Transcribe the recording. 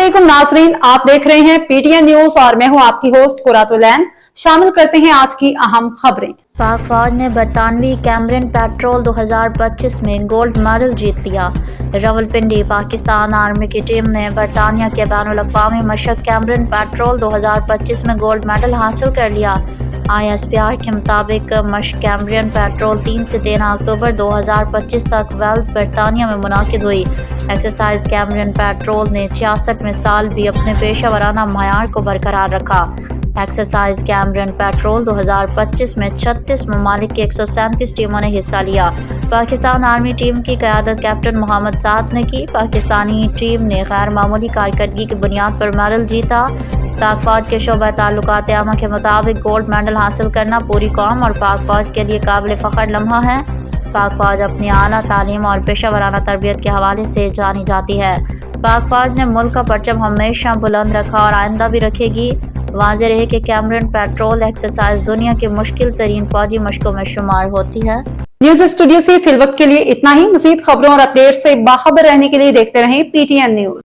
अस्सलामुअलैकुम नाजरीन, आप देख रहे हैं पीटीएन न्यूज और मैं हूं आपकी होस्ट कुरातुलैन। शामिल करते हैं आज की अहम खबरें। पाक फौज ने बरतानवी कैमरन पेट्रोल 2025 में गोल्ड मेडल जीत लिया। रावलपिंडी, पाकिस्तान आर्मी की टीम ने बरतानिया के बैनुल-अक़वामी मशक़ कैमरन पेट्रोल 2025 में गोल्ड मेडल हासिल कर लिया। ISPR के मुताबिक मशक़ कैमरन पेट्रोल 3 से 13 अक्टूबर 2025 तक वेल्स, बरतानिया में मुनाकिद हुई। एक्सरसाइज कैमरन पेट्रोल ने 66 में साल भी अपने पेशा वराना मयार को बरकरार रखा। एक्सरसाइज कैमरन पेट्रोल 2025 में 36 ममालिक की 137 टीमों ने हिस्सा लिया। पाकिस्तान आर्मी टीम की क़यादत कैप्टन मोहम्मद साद ने की। पाकिस्तानी टीम ने गैर मामूली कारकर्दगी की बुनियाद पर मेडल जीता। पाक फौज के शोबा ताल्लुकात आमा के मुताबिक गोल्ड मेडल हासिल करना पूरी कौम और पाक फौज के लिए काबिल फ़ख्र लम्हा है। पाक फौज अपनी आला तालीम और पेशा वराना तरबियत के हवाले से जानी जाती है। पाक फौज ने मुल्क का परचम हमेशा बुलंद रखा और आइंदा भी रखेगी। वाज़ेह रहे कि कैमरन पेट्रोल एक्सरसाइज दुनिया की मुश्किल तरीन फौजी मशकों में शुमार होती है। न्यूज स्टूडियो से फिलवक्त के लिए इतना ही। मज़ीद खबरों और अपडेट से बाखबर रहने के लिए देखते रहें पीटीएन न्यूज।